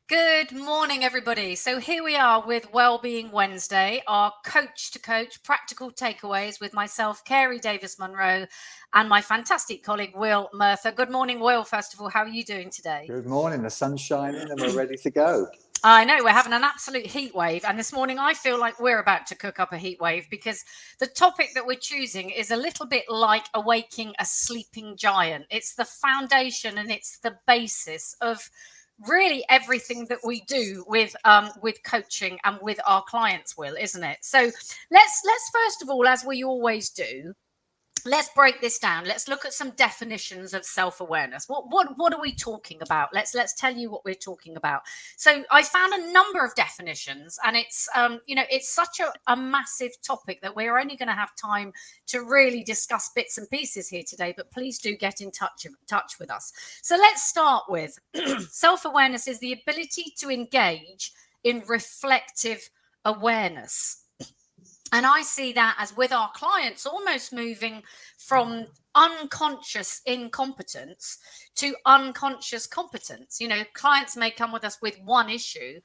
Good morning, everybody. So here we are with Wellbeing Wednesday, our coach to coach practical takeaways with myself, Carey Davis-Munro, and my fantastic colleague, Will Murtha. Good morning, Will. First of all, how are you doing today? Good morning. The sun's shining and we're ready to go. I know we're having an absolute heat wave. And this morning, I feel like we're about to cook up a heat wave because the topic that we're choosing is a little bit like awaking a sleeping giant. It's the foundation and it's the basis of really everything that we do with coaching and with our clients, Will, isn't it? So let's first of all, as we always do, let's break this down. Let's look at some definitions of self-awareness. What are we talking about? Let's tell you what we're talking about. So I found a number of definitions, and it's it's such a massive topic that we're only going to have time to really discuss bits and pieces here today, but please do get in touch with us. So let's start with self-awareness is the ability to engage in reflective awareness. And I see that as with our clients almost moving from unconscious incompetence to unconscious competence. You know, clients may come with us with one issue,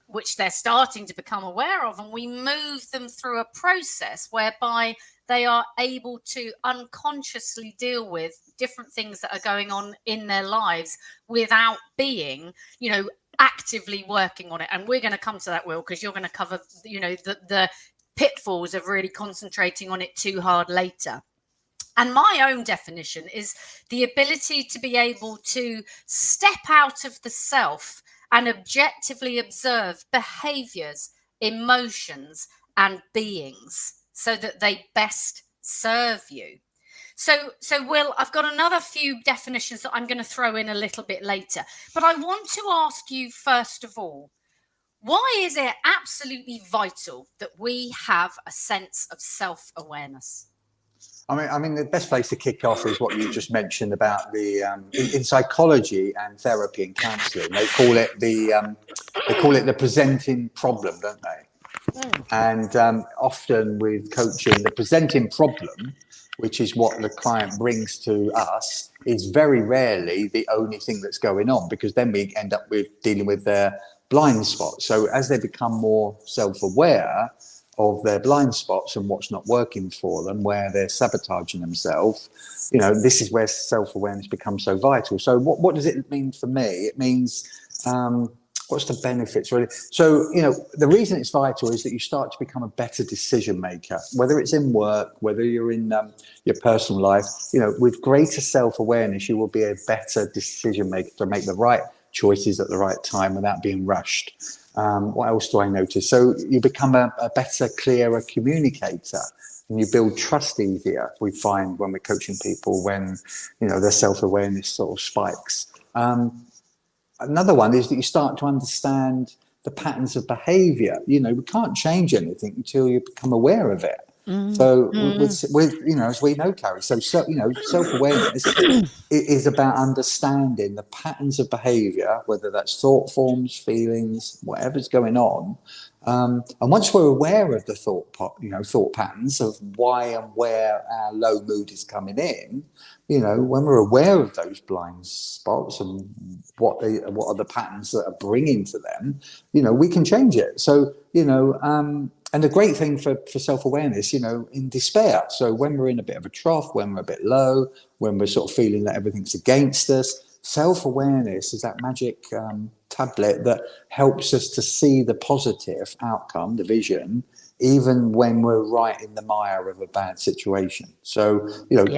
which they're starting to become aware of, and we move them through a process whereby they are able to unconsciously deal with different things that are going on in their lives without being, actively working on it. And we're going to come to that, Will, because you're going to cover, the pitfalls of really concentrating on it too hard later. And my own definition is the ability to be able to step out of the self and objectively observe behaviors, emotions, and beings so that they best serve you. So Will, I've got another few definitions that I'm going to throw in a little bit later, but I want to ask you first of all, why is it absolutely vital that we have a sense of self-awareness? I mean, the best place to kick off is what you just mentioned about the in psychology and therapy and counselling. They call it the presenting problem, don't they? And often with coaching, the presenting problem, which is what the client brings to us, is very rarely the only thing that's going on, because then we end up with dealing with their blind spots. So as they become more self-aware of their blind spots and what's not working for them, where they're sabotaging themselves, this is where self-awareness becomes so vital. So what does it mean for me? It means what's the benefits, really? So the reason it's vital is that you start to become a better decision maker, whether it's in work, whether you're in your personal life. With greater self-awareness, you will be a better decision maker to make the right choices at the right time without being rushed. What else do I notice? So you become a better, clearer communicator, and you build trust easier. We find when we're coaching people, when their self-awareness sort of spikes. Another one is that you start to understand the patterns of behavior. We can't change anything until you become aware of it. So with as we know, Carey, so self-awareness is about understanding the patterns of behavior, whether that's thought forms, feelings, whatever's going on. And once we're aware of the thought patterns of why and where our low mood is coming in, when we're aware of those blind spots and what are the patterns that are bringing to them, we can change it. So, and the great thing for self-awareness, in despair. So when we're in a bit of a trough, when we're a bit low, when we're sort of feeling that everything's against us, self-awareness is that magic tablet that helps us to see the positive outcome, the vision, even when we're right in the mire of a bad situation. So,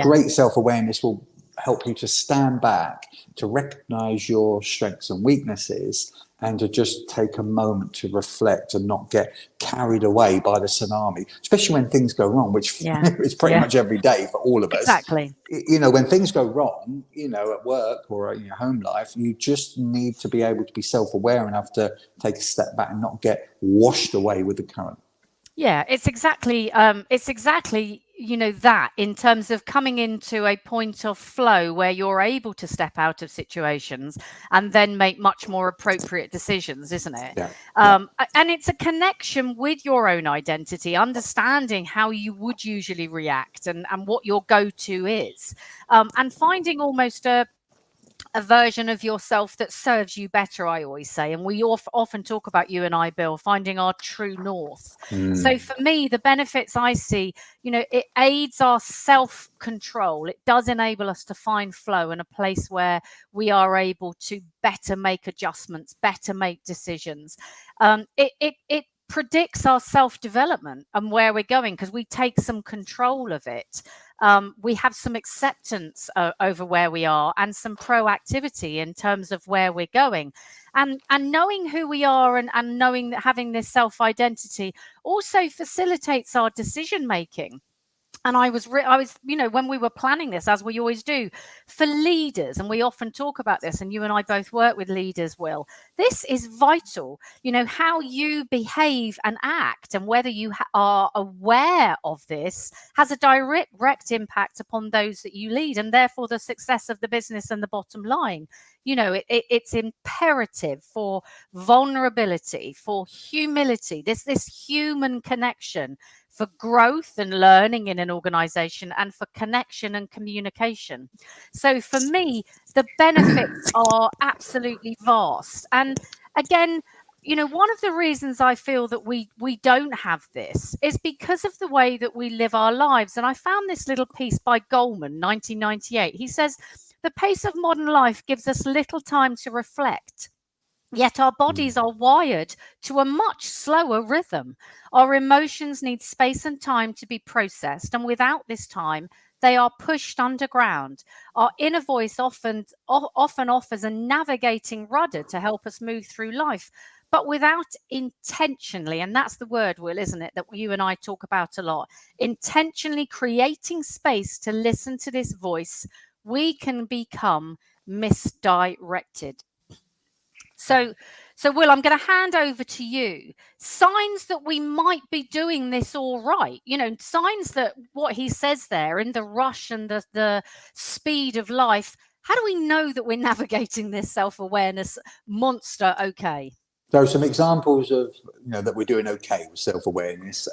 great self-awareness will help you to stand back, to recognize your strengths and weaknesses, and to just take a moment to reflect and not get carried away by the tsunami, especially when things go wrong, which is pretty much every day for all of us. Exactly. When things go wrong, at work or in your home life, you just need to be able to be self-aware enough to take a step back and not get washed away with the current. Yeah, it's exactly that, in terms of coming into a point of flow where you're able to step out of situations and then make much more appropriate decisions, isn't it? And it's a connection with your own identity, understanding how you would usually react and what your go-to is, and finding almost a version of yourself that serves you better, I always say. And we often talk about, you and I, Bill, finding our true north. So for me, the benefits I see, it aids our self-control. It does enable us to find flow in a place where we are able to better make adjustments, better make decisions. It predicts our self-development and where we're going, because we take some control of it. We have some acceptance over where we are, and some proactivity in terms of where we're going. And knowing who we are, and knowing that having this self-identity also facilitates our decision making. And I was, when we were planning this, as we always do, for leaders, and we often talk about this, and you and I both work with leaders, Will, this is vital. How you behave and act, and whether you are aware of this, has a direct impact upon those that you lead, and therefore the success of the business and the bottom line. It's imperative for vulnerability, for humility, this human connection, for growth and learning in an organization, and for connection and communication. So for me, the benefits are absolutely vast. And again, one of the reasons I feel that we don't have this is because of the way that we live our lives. And I found this little piece by Goldman, 1998. He says, the pace of modern life gives us little time to reflect. Yet our bodies are wired to a much slower rhythm. Our emotions need space and time to be processed, and without this time, they are pushed underground. Our inner voice often offers a navigating rudder to help us move through life, but without intentionally, and that's the word, Will, isn't it, that you and I talk about a lot, intentionally creating space to listen to this voice, we can become misdirected. So, Will, I'm going to hand over to you. Signs that we might be doing this all right, signs that what he says there, in the rush and the speed of life, how do we know that we're navigating this self-awareness monster okay? So some examples of, that we're doing okay with self-awareness.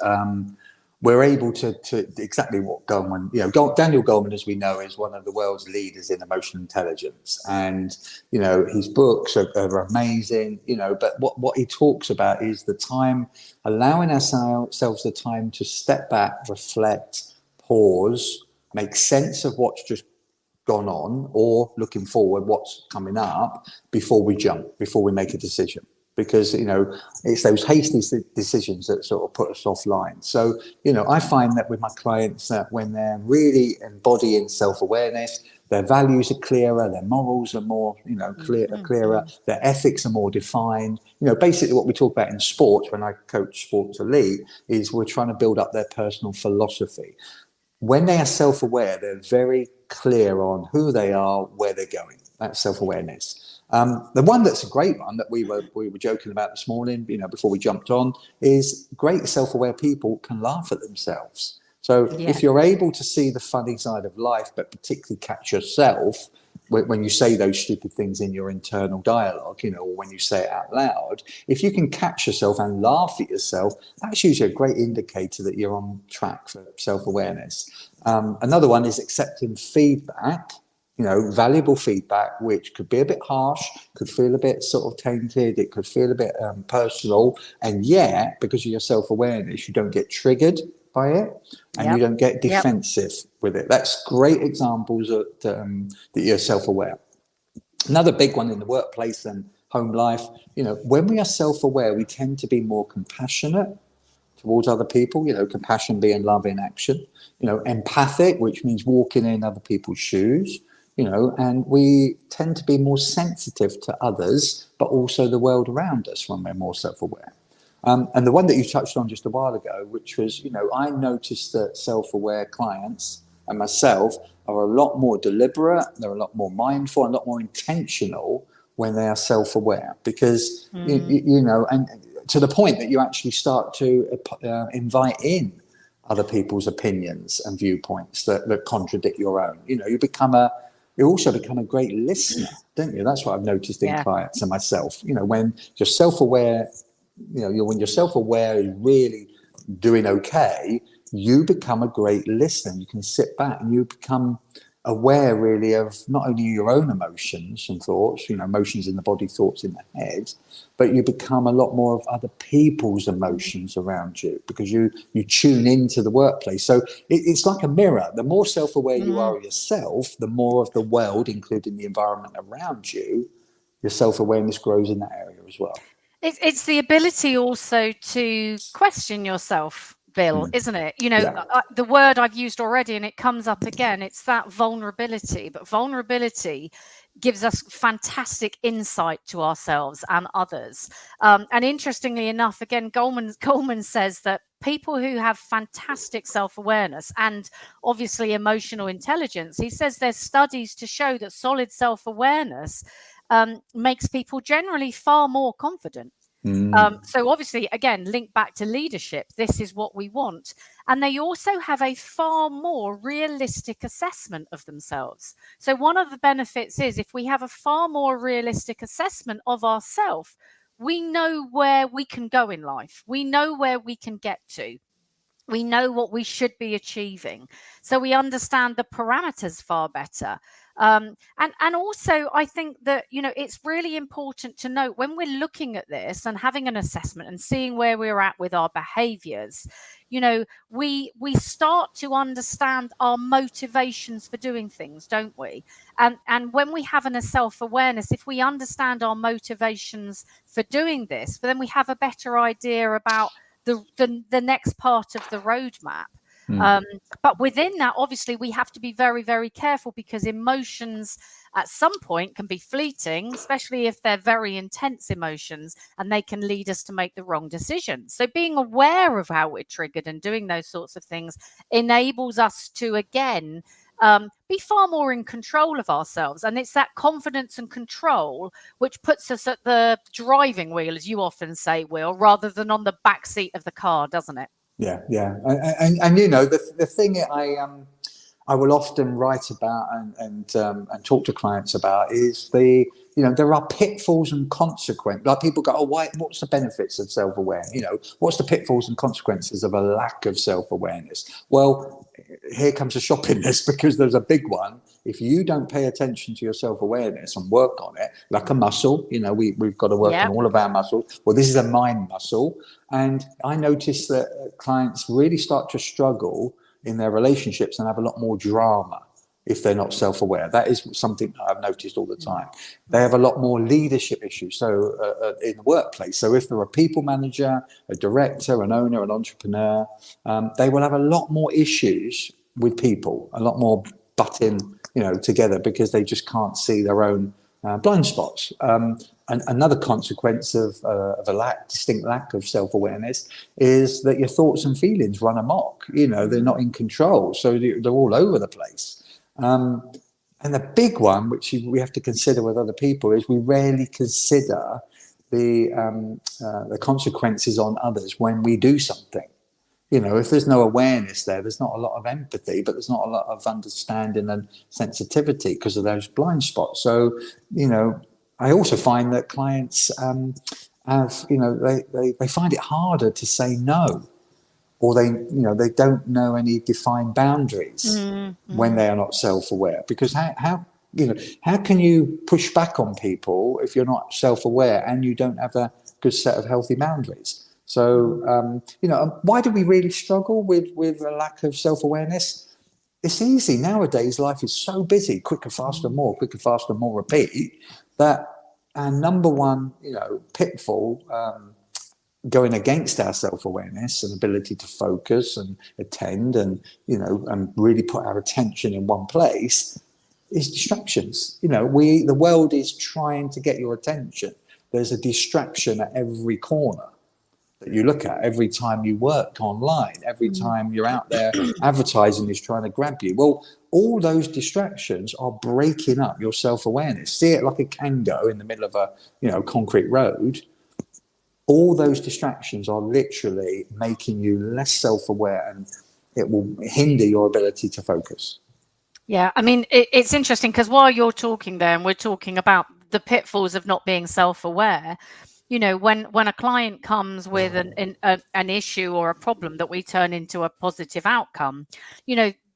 We're able to exactly what Goldman, Daniel Goleman, as we know, is one of the world's leaders in emotional intelligence, and his books are amazing. But what he talks about is the time, allowing ourselves the time to step back, reflect, pause, make sense of what's just gone on, or looking forward, what's coming up, before we jump, before we make a decision. Because it's those hasty decisions that sort of put us offline. So I find that with my clients, that when they're really embodying self-awareness, their values are clearer, their morals are more clearer, their ethics are more defined. Basically what we talk about in sports, when I coach sports elite, is we're trying to build up their personal philosophy. When they are self-aware, they're very clear on who they are, where they're going. That's self-awareness. The one that's a great one that we were joking about this morning, before we jumped on, is great self-aware people can laugh at themselves. So if you're able to see the funny side of life, but particularly catch yourself when you say those stupid things in your internal dialogue, or when you say it out loud, if you can catch yourself and laugh at yourself, that's usually a great indicator that you're on track for self-awareness. Another one is accepting feedback. Valuable feedback, which could be a bit harsh, could feel a bit sort of tainted, it could feel a bit personal, and yet, because of your self-awareness, you don't get triggered by it, and you don't get defensive with it. That's great examples of, that you're self-aware. Another big one in the workplace and home life, when we are self-aware, we tend to be more compassionate towards other people, compassion being love in action, empathic, which means walking in other people's shoes, and we tend to be more sensitive to others, but also the world around us when we're more self-aware. And the one that you touched on just a while ago, which was, I noticed that self-aware clients and myself are a lot more deliberate, they're a lot more mindful, and a lot more intentional when they are self-aware, because, and to the point that you actually start to invite in other people's opinions and viewpoints that contradict your own. You also become a great listener, don't you? That's what I've noticed in clients and myself. When you're self-aware, when you're self-aware is really doing okay, you become a great listener. You can sit back and you become aware really of not only your own emotions and thoughts, emotions in the body, thoughts in the head, but you become a lot more of other people's emotions around you because you tune into the workplace. So it's like a mirror. The more self-aware you are of yourself, the more of the world, including the environment around you, your self-awareness grows in that area as well. It's the ability also to question yourself, Bill, isn't it? Yeah. The word I've used already, and it comes up again, it's that vulnerability. But vulnerability gives us fantastic insight to ourselves and others. And interestingly enough, again, Goleman says that people who have fantastic self-awareness and obviously emotional intelligence, he says there's studies to show that solid self-awareness makes people generally far more confident. So obviously, again, link back to leadership. This is what we want. And they also have a far more realistic assessment of themselves. So one of the benefits is if we have a far more realistic assessment of ourselves, we know where we can go in life. We know where we can get to. We know what we should be achieving. So we understand the parameters far better. And also, I think that, it's really important to note when we're looking at this and having an assessment and seeing where we're at with our behaviors, we start to understand our motivations for doing things, don't we? And when we have a self-awareness, if we understand our motivations for doing this, then we have a better idea about the next part of the roadmap. But within that, obviously, we have to be very, very careful because emotions at some point can be fleeting, especially if they're very intense emotions, and they can lead us to make the wrong decisions. So being aware of how we're triggered and doing those sorts of things enables us to, again, be far more in control of ourselves. And it's that confidence and control which puts us at the driving wheel, as you often say, Will, rather than on the back seat of the car, doesn't it? Yeah, yeah, and the thing I will often write about and talk to clients about is there are pitfalls and consequences. Like people go, oh, what's the benefits of self-aware? What's the pitfalls and consequences of a lack of self-awareness? Well, here comes a shopping list because there's a big one. If you don't pay attention to your self-awareness and work on it, like a muscle, we've got to work on all of our muscles. Well, this is a mind muscle. And I notice that clients really start to struggle in their relationships and have a lot more drama if they're not self-aware. That is something that I've noticed all the time. They have a lot more leadership issues. So in the workplace, so if they're a people manager, a director, an owner, an entrepreneur, they will have a lot more issues with people, a lot more butting, together because they just can't see their own blind spots. And another consequence of a distinct lack of self-awareness is that your thoughts and feelings run amok. They're not in control, so they're all over the place. And the big one, which we have to consider with other people, is we rarely consider the consequences on others when we do something. If there's no awareness there's not a lot of empathy, but there's not a lot of understanding and sensitivity because of those blind spots. So, I also find that clients have, they find it harder to say no, or they don't know any defined boundaries when they are not self-aware. Because how can you push back on people if you're not self-aware and you don't have a good set of healthy boundaries? So, why do we really struggle with a lack of self-awareness? It's easy. Nowadays, life is so busy, quicker, faster, more, repeat, that our number one, pitfall going against our self-awareness and ability to focus and attend and, and really put our attention in one place is distractions. The world is trying to get your attention. There's a distraction at every corner that you look at, every time you work online, every time you're out there, advertising is trying to grab you. Well, all those distractions are breaking up your self-awareness. See it like a Kango in the middle of a concrete road. All those distractions are literally making you less self-aware, and it will hinder your ability to focus. Yeah, I mean, it's interesting because while you're talking there and we're talking about the pitfalls of not being self-aware, when a client comes with an issue or a problem that we turn into a positive outcome,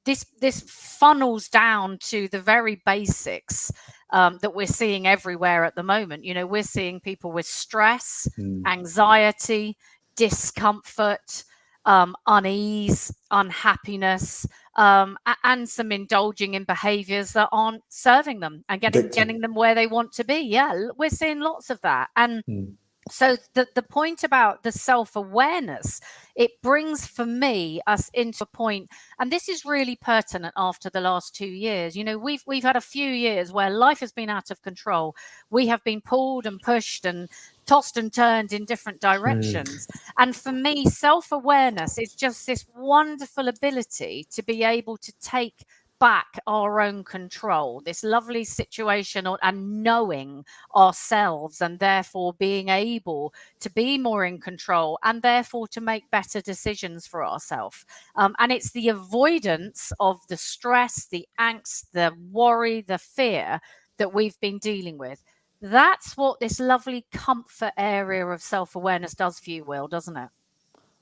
this funnels down to the very basics that we're seeing everywhere at the moment. We're seeing people with stress, anxiety, discomfort, unease, unhappiness, and some indulging in behaviors that aren't serving them and getting them where they want to be. Yeah, we're seeing lots of that. And so the point about the self-awareness, it brings for me us into a point, and this is really pertinent after the last 2 years. We've had a few years where life has been out of control. We have been pulled and pushed and tossed and turned in different directions. And for me, self-awareness is just this wonderful ability to be able to take back our own control, this lovely situation, and knowing ourselves, and therefore being able to be more in control, and therefore to make better decisions for ourselves. And it's the avoidance of the stress, the angst, the worry, the fear that we've been dealing with. That's what this lovely comfort area of self-awareness does for you, Will, doesn't it?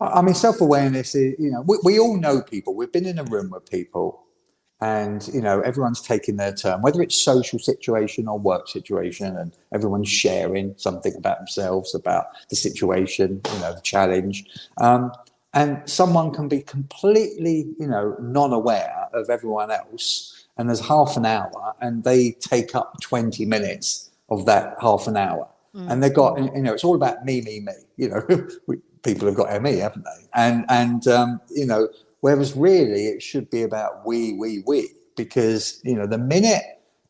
I mean, self-awareness is, we all know people. We've been in a room with people, and everyone's taking their turn, whether it's social situation or work situation, and everyone's sharing something about themselves, about the situation, the challenge. And someone can be completely, non-aware of everyone else, and there's half an hour, and they take up 20 minutes of that half an hour, and they've got, it's all about me, me, me. People have got ME, haven't they? And whereas really it should be about we, because the minute,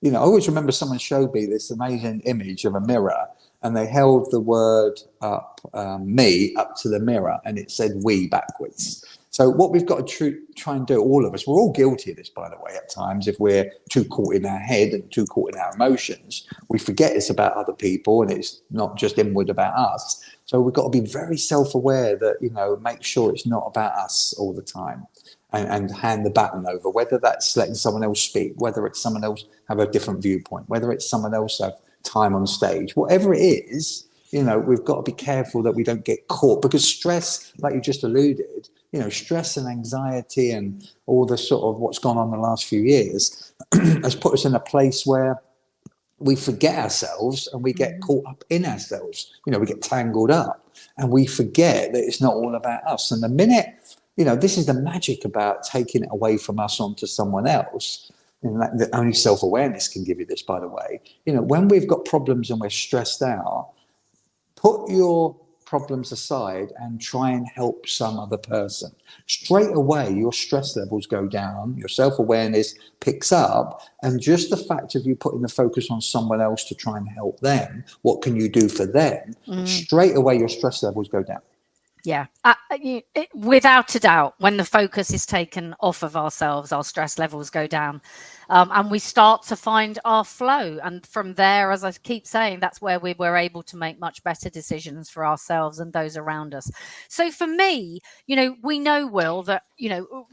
I always remember someone showed me this amazing image of a mirror, and they held the word up, me, up to the mirror, and it said we backwards. So what we've got to try and do, all of us, we're all guilty of this, by the way, at times. If we're too caught in our head and too caught in our emotions, we forget it's about other people, and it's not just inward about us. So we've got to be very self-aware that, make sure it's not about us all the time, and hand the baton over, whether that's letting someone else speak, whether it's someone else have a different viewpoint, whether it's someone else have time on stage, whatever it is, we've got to be careful that we don't get caught, because stress, like you just alluded, stress and anxiety and all the sort of what's gone on in the last few years has put us in a place where we forget ourselves, and we get caught up in ourselves. We get tangled up, and we forget that it's not all about us. And the minute, this is the magic about taking it away from us onto someone else. And that only self-awareness can give you this, by the way. When we've got problems and we're stressed out, put your problems aside and try and help some other person. Straight away, your stress levels go down, your self-awareness picks up, and just the fact of you putting the focus on someone else to try and help them, what can you do for them? Straight away, your stress levels go down. Yeah, without a doubt, when the focus is taken off of ourselves, our stress levels go down, and we start to find our flow. And from there, as I keep saying, that's where we were able to make much better decisions for ourselves and those around us. So for me, we know, Will, that,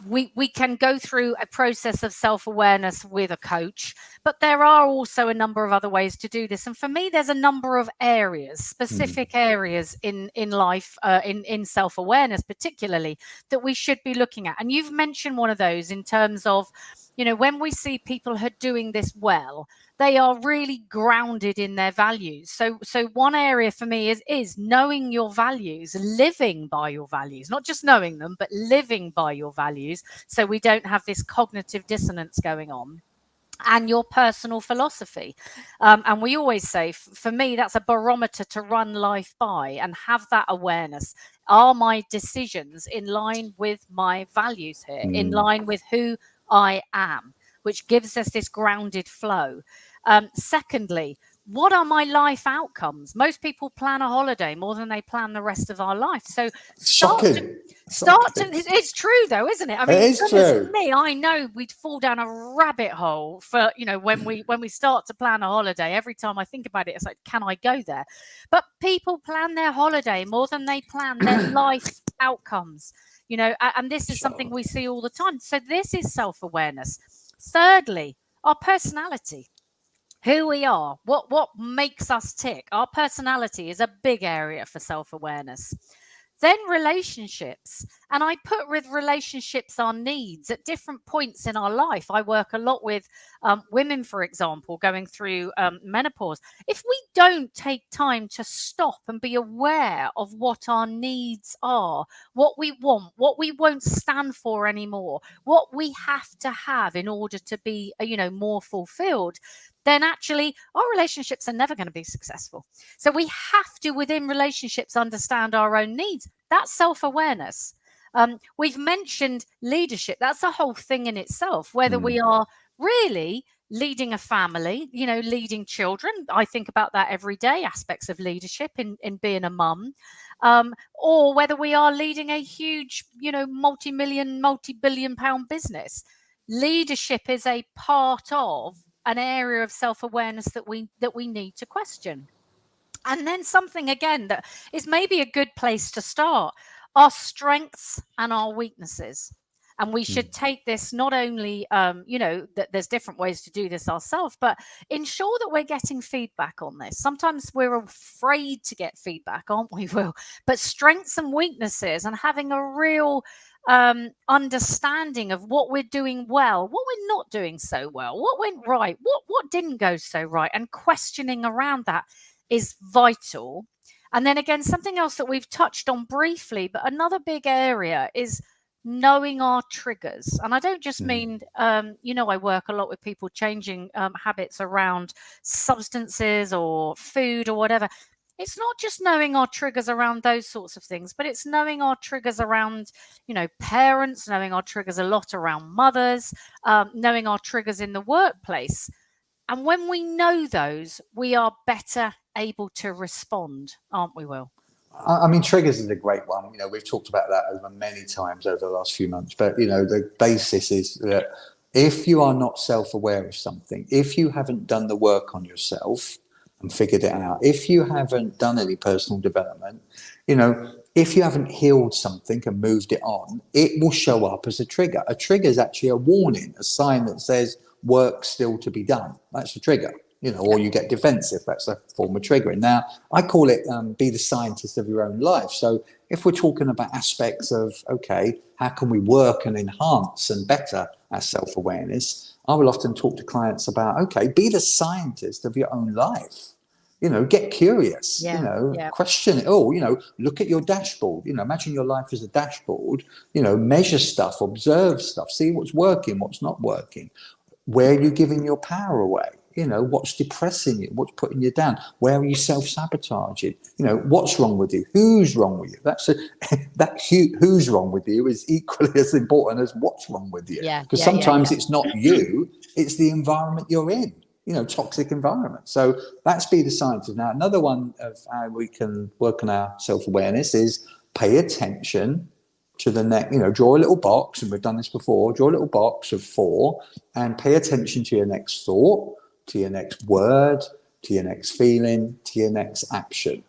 we can go through a process of self-awareness with a coach, but there are also a number of other ways to do this. And for me, there's a number of areas, specific areas in life, in self-awareness particularly, that we should be looking at. And you've mentioned one of those in terms of, when we see people who are doing this well, they are really grounded in their values. So one area for me is knowing your values, living by your values, not just knowing them, but living by your values, so we don't have this cognitive dissonance going on. And your personal philosophy. And we always say, for me, that's a barometer to run life by and have that awareness. Are my decisions in line with my values here, in line with who I am, which gives us this grounded flow. Secondly, what are my life outcomes? Most people plan a holiday more than they plan the rest of our life. So it's true though, isn't it? I mean, it is true. For me, I know we'd fall down a rabbit hole for, when we start to plan a holiday. Every time I think about it, it's like, can I go there? But people plan their holiday more than they plan their life outcomes, and this is something we see all the time. So this is self-awareness. Thirdly, our personality. Who we are, what makes us tick. Our personality is a big area for self-awareness. then relationships. And I put with relationships our needs at different points in our life. I work a lot with women, for example, going through menopause. If we don't take time to stop and be aware of what our needs are, what we want, what we won't stand for anymore, what we have to have in order to be, more fulfilled, then actually our relationships are never going to be successful. So we have to, within relationships, understand our own needs. That's self-awareness. We've mentioned leadership. That's a whole thing in itself, whether we are really leading a family, leading children. I think about that every day, aspects of leadership in being a mum, or whether we are leading a huge, multi-billion pound business. Leadership is a part of an area of self-awareness that we need to question. And then something again that is maybe a good place to start: our strengths and our weaknesses. And we should take this not only, that there's different ways to do this ourselves, but ensure that we're getting feedback on this. Sometimes we're afraid to get feedback, aren't we, Will? But strengths and weaknesses, and having a real understanding of what we're doing well, what we're not doing so well, what went right, what didn't go so right, and questioning around that is vital. And then again, something else that we've touched on briefly, but another big area is knowing our triggers. And I don't just mean, I work a lot with people changing habits around substances or food or whatever. It's not just knowing our triggers around those sorts of things, but it's knowing our triggers around, parents, knowing our triggers a lot around mothers, knowing our triggers in the workplace. And when we know those, we are better able to respond, aren't we, Will? I mean, triggers is a great one. We've talked about that over many times over the last few months. But, the basis is that if you are not self-aware of something, if you haven't done the work on yourself and figured it out, if you haven't done any personal development, if you haven't healed something and moved it on, it will show up as a trigger. A trigger is actually a warning, a sign that says work still to be done. That's a trigger. Or you get defensive. That's a form of triggering. Now, I call it be the scientist of your own life. So if we're talking about aspects of, okay, how can we work and enhance and better our self-awareness, I will often talk to clients about, okay, be the scientist of your own life. Get curious, question it all, look at your dashboard, imagine your life as a dashboard, measure stuff, observe stuff, see what's working, what's not working. Where are you giving your power away? What's depressing you? What's putting you down? Where are you self-sabotaging? What's wrong with you? Who's wrong with you? Who's wrong with you is equally as important as what's wrong with you. Because sometimes it's not you, it's the environment you're in, toxic environment. So that's be the scientist. Now, another one of how we can work on our self-awareness is pay attention to the next, draw a little box, and we've done this before, draw a little box of 4 and pay attention to your next thought, to your next word, to your next feeling, to your next action.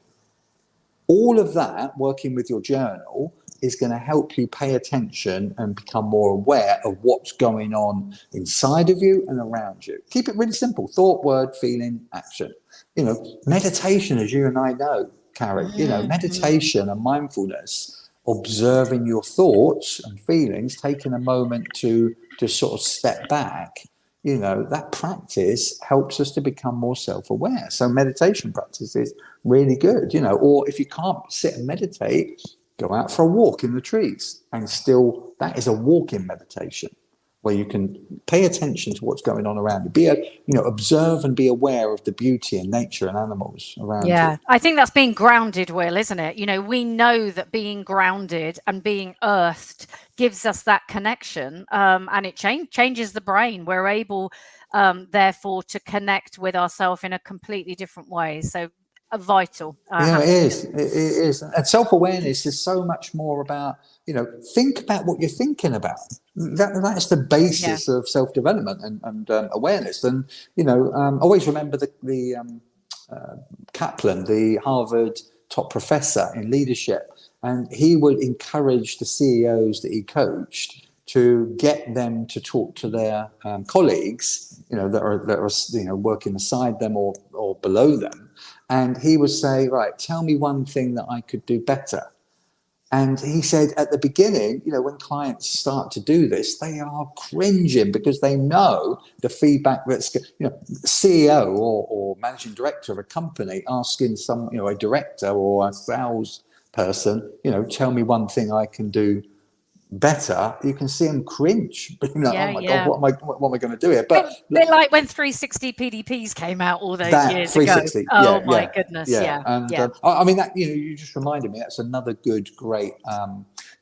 All of that, working with your journal, is going to help you pay attention and become more aware of what's going on inside of you and around you. Keep it really simple: thought, word, feeling, action. Meditation, as you and I know, Karen, meditation and mindfulness, observing your thoughts and feelings, taking a moment to sort of step back, that practice helps us to become more self-aware. So meditation practice is really good, or if you can't sit and meditate, go out for a walk in the trees, and still that is a walk-in meditation where you can pay attention to what's going on around you. Observe and be aware of the beauty and nature and animals around you. Yeah, I think that's being grounded, Will, isn't it? We know that being grounded and being earthed gives us that connection, and it changes the brain. We're able, therefore, to connect with ourselves in a completely different way. So vital. It is. And self-awareness is so much more about, think about what you're thinking about. That's the basis of self-development and awareness. And, always remember the Kaplan, the Harvard top professor in leadership, and he would encourage the CEOs that he coached to get them to talk to their colleagues, that are working beside them or below them. And he would say, right, tell me one thing that I could do better. And he said at the beginning, when clients start to do this, they are cringing because they know the feedback that's, CEO or managing director of a company asking a director or a sales person, tell me one thing I can do better. You can see them cringe, being like, oh my God, what am I going to do here? But bit like when 360 PDPs came out all those years 360, ago. Oh my goodness, And I mean that you just reminded me, that's another great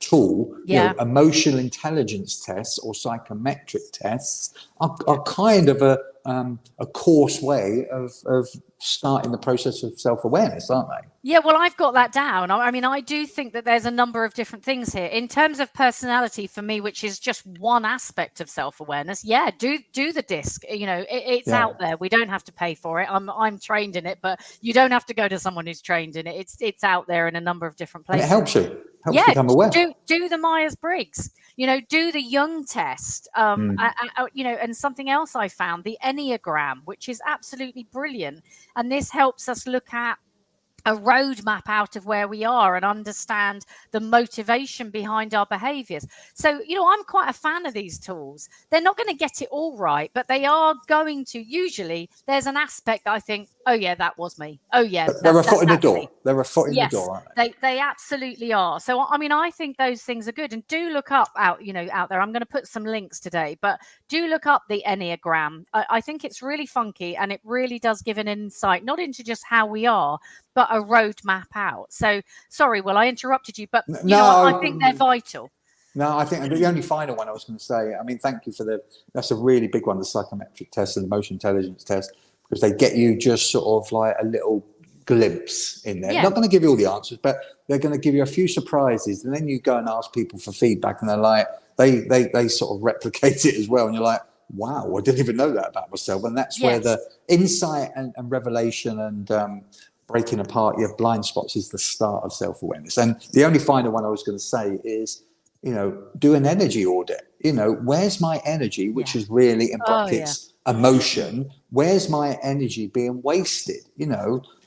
tool. Emotional intelligence tests or psychometric tests are kind of a coarse way of starting the process of self-awareness, aren't they? Yeah, well, I've got that down. I mean, I do think that there's a number of different things here in terms of personality for me, which is just one aspect of self-awareness. Yeah, do the disc. It's out there. We don't have to pay for it. I'm trained in it, but you don't have to go to someone who's trained in it. It's out there in a number of different places. And it helps you. Helps become aware. Do the Myers-Briggs. Do the Young test. And something else I found, the Enneagram, which is absolutely brilliant, and this helps us look at a roadmap out of where we are and understand the motivation behind our behaviors. So, I'm quite a fan of these tools. They're not going to get it all right, but they are going to, usually there's an aspect I think, oh yeah, that was me. Oh yeah. They're a foot in the door. They're a foot in the door, aren't they? They absolutely are. So, I mean, I think those things are good, and do look up out there. I'm going to put some links today, but do look up the Enneagram. I think it's really funky, and it really does give an insight, not into just how we are, but a roadmap out. So sorry, Will, I interrupted you, but I think they're vital. No, I think the only final one I was going to say, I mean, thank you that's a really big one, the psychometric test and the emotional intelligence test, because they get you just sort of like a little glimpse in there. Not going to give you all the answers, but they're going to give you a few surprises. And then you go and ask people for feedback, and they're like, they sort of replicate it as well. And you're like, wow, I didn't even know that about myself. And that's where the insight and revelation and breaking apart your blind spots is the start of self-awareness. And the only final one I was going to say is, do an energy audit. Where's my energy, which is really in brackets emotion? Where's my energy being wasted?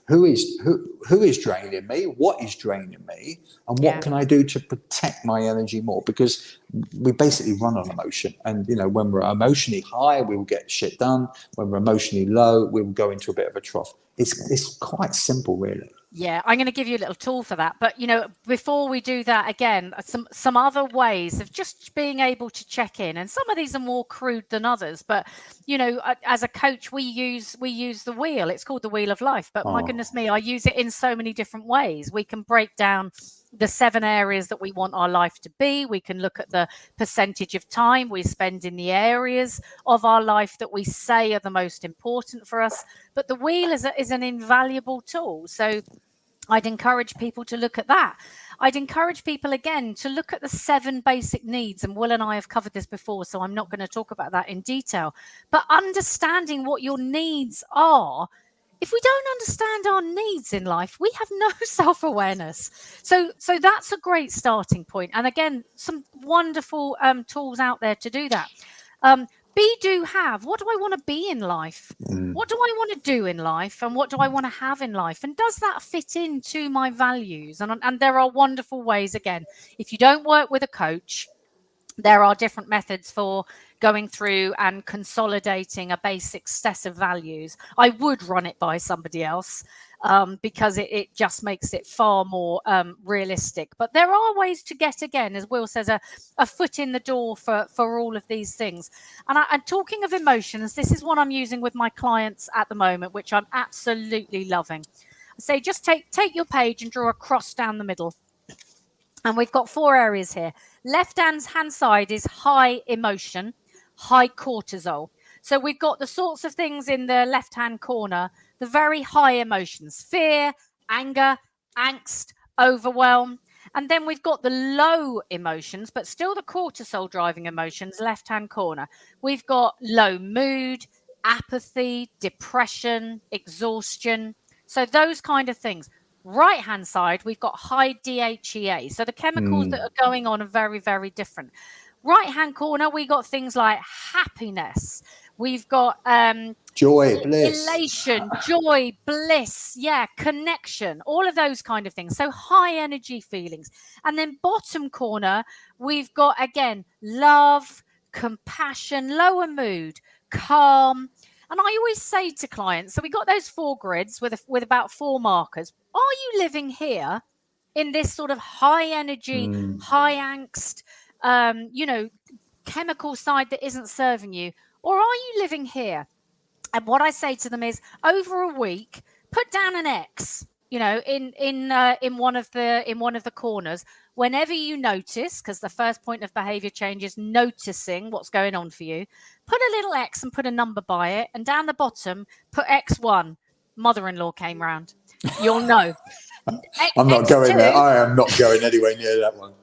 Who is draining me? What is draining me? And what can I do to protect my energy more? Because we basically run on emotion. And, when we're emotionally high, we will get shit done. When we're emotionally low, we will go into a bit of a trough. It's quite simple, really. Yeah, I'm going to give you a little tool for that. But, before we do that, again, some other ways of just being able to check in. And some of these are more crude than others. But, as a coach, we use the wheel. It's called the Wheel of Life. But my goodness me, I use it in so many different ways. We can break down the 7 areas that we want our life to be. We can look at the percentage of time we spend in the areas of our life that we say are the most important for us. But the wheel is an invaluable tool. So I'd encourage people to look at that. I'd encourage people, again, to look at the 7 basic needs. And Will and I have covered this before, so I'm not going to talk about that in detail. But understanding what your needs are. If we don't understand our needs in life, we have no self-awareness. So that's a great starting point. And again, some wonderful tools out there to do that. Be, do, have. What do I want to be in life? What do I want to do in life? And what do I want to have in life? And does that fit into my values? And there are wonderful ways, again, if you don't work with a coach, there are different methods for going through and consolidating a basic set of values. I would run it by somebody else because it just makes it far more realistic. But there are ways to get, again, as Will says, a foot in the door for all of these things. And talking of emotions, this is what I'm using with my clients at the moment, which I'm absolutely loving. I say, just take your page and draw a cross down the middle. And we've got 4 areas here. Left hand side is high emotion, high cortisol. So we've got the sorts of things in the left-hand corner, the very high emotions, fear, anger, angst, overwhelm. And then we've got the low emotions, but still the cortisol driving emotions, left-hand corner. We've got low mood, apathy, depression, exhaustion. So those kind of things. Right hand side, we've got high DHEA. So the chemicals that are going on are very, very different. Right hand corner, we got things like happiness. We've got Joy, bliss. Elation, joy, bliss, connection, all of those kind of things. So high energy feelings. And then bottom corner, we've got, again, love, compassion, lower mood, calm. And I always say to clients, so we got those 4 grids with about 4 markers. Are you living here in this sort of high energy, high angst, chemical side that isn't serving you? Or are you living here? And what I say to them is, over a week, put down an X, in one of the corners. Whenever you notice, because the first point of behavior change is noticing what's going on for you, put a little X and put a number by it. And down the bottom, put X1. Mother-in-law came round. You'll know. I'm not going there. I am not going anywhere near that one.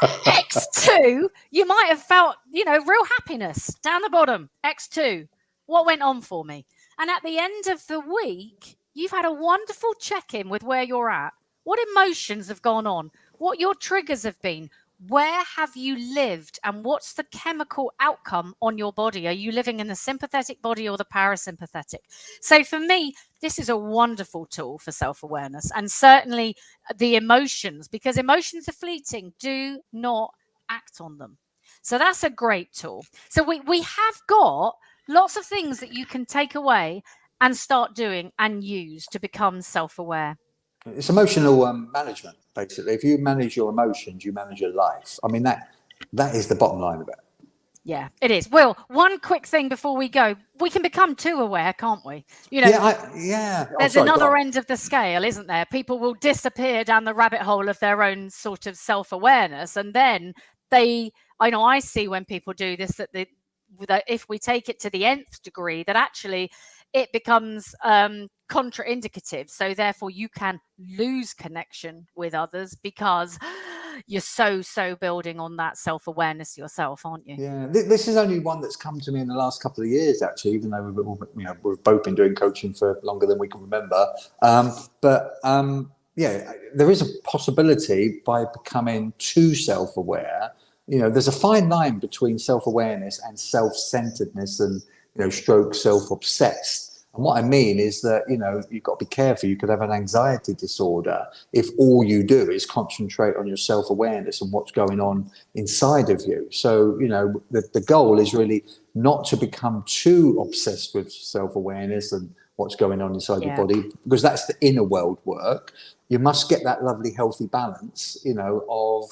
X2, you might have felt, real happiness. Down the bottom, X2. What went on for me? And at the end of the week, you've had a wonderful check-in with where you're at. What emotions have gone on? What your triggers have been? Where have you lived? And what's the chemical outcome on your body? Are you living in the sympathetic body or the parasympathetic? So for me, this is a wonderful tool for self-awareness, and certainly the emotions, because emotions are fleeting. Do not act on them. So that's a great tool. So we have got lots of things that you can take away and start doing and use to become self-aware. It's emotional management, basically. If you manage your emotions, you manage your life. I mean, that is the bottom line of it. Yeah, it is. Will, one quick thing before we go. We can become too aware, can't we? There's another end of the scale, isn't there? People will disappear down the rabbit hole of their own sort of self-awareness. And then I see when people do this, that if we take it to the nth degree, that actually it becomes contraindicative. So therefore you can lose connection with others because you're so building on that self-awareness yourself, aren't you? Yeah, this is only one that's come to me in the last couple of years, actually, even though we've both been doing coaching for longer than we can remember. There is a possibility by becoming too self-aware. There's a fine line between self-awareness and self-centeredness and, stroke self-obsessed. And what I mean is that, you've got to be careful. You could have an anxiety disorder if all you do is concentrate on your self-awareness and what's going on inside of you. So, the goal is really not to become too obsessed with self-awareness and what's going on inside your body, because that's the inner world work. You must get that lovely, healthy balance, of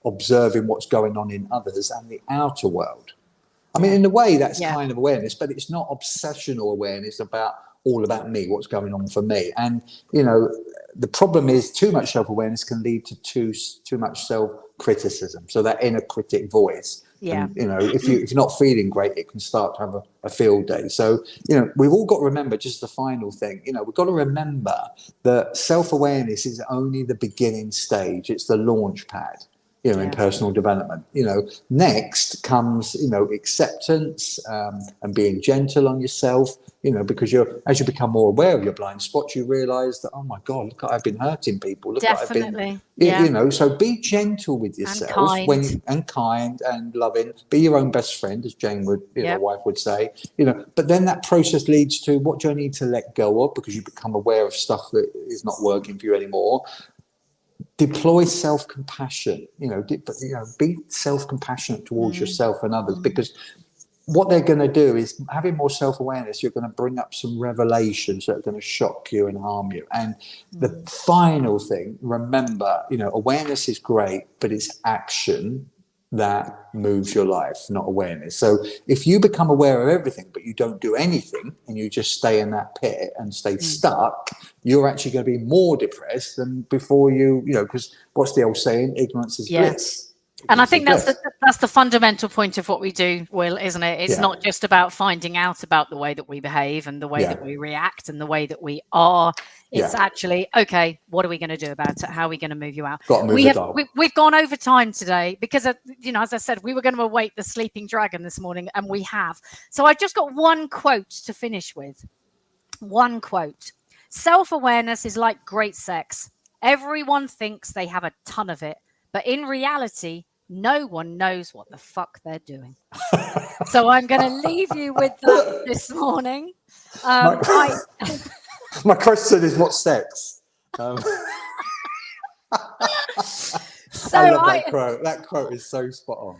observing what's going on in others and the outer world. I mean, in a way, that's kind of awareness, but it's not obsessional awareness all about me, what's going on for me. And, the problem is too much self-awareness can lead to too much self-criticism. So that inner critic voice. Yeah. And, if you're not feeling great, it can start to have a field day. So, we've all got to remember, just the final thing, we've got to remember that self-awareness is only the beginning stage. It's the launch pad. In personal development. Next comes, acceptance and being gentle on yourself, because as you become more aware of your blind spots, you realize that, oh my God, look, I've been hurting people. Look, Definitely. So be gentle with yourself and kind and loving. Be your own best friend, as Jane would, wife would say, but then that process leads to what do I need to let go of, because you become aware of stuff that is not working for you anymore. Deploy self-compassion, be self-compassionate towards yourself and others, because what they're going to do is, having more self-awareness, you're going to bring up some revelations that are going to shock you and harm you. And the final thing, remember, awareness is great, but it's action that moves your life, not awareness. So if you become aware of everything, but you don't do anything and you just stay in that pit and stay stuck, you're actually going to be more depressed than before because what's the old saying? Ignorance is bliss. And I think that's the fundamental point of what we do, Will, isn't it? It's not just about finding out about the way that we behave and the way that we react and the way that we are. It's actually, okay, what are we going to do about it? How are we going to move you out? We've gone over time today because, as I said, we were going to await the sleeping dragon this morning, and we have. So I've just got one quote to finish with. One quote. Self-awareness is like great sex. Everyone thinks they have a ton of it, but in reality, no one knows what the fuck they're doing. So I'm going to leave you with that this morning. My question is, what's sex? So I love that quote. That quote is so spot on.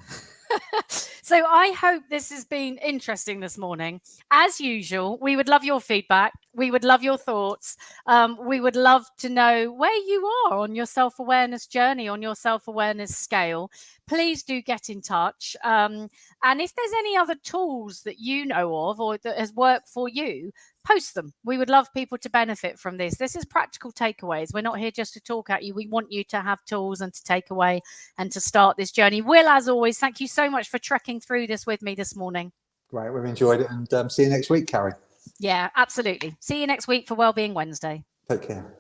So I hope this has been interesting this morning. As usual, we would love your feedback. We would love your thoughts. We would love to know where you are on your self-awareness journey, on your self-awareness scale. Please do get in touch. And if there's any other tools that you know of or that has worked for you, post them. We would love people to benefit from this. This is practical takeaways. We're not here just to talk at you. We want you to have tools and to take away and to start this journey. Will, as always, thank you so much for trekking through this with me this morning. Great. We've enjoyed it, and see you next week, Carrie. Yeah, absolutely. See you next week for Wellbeing Wednesday. Take care.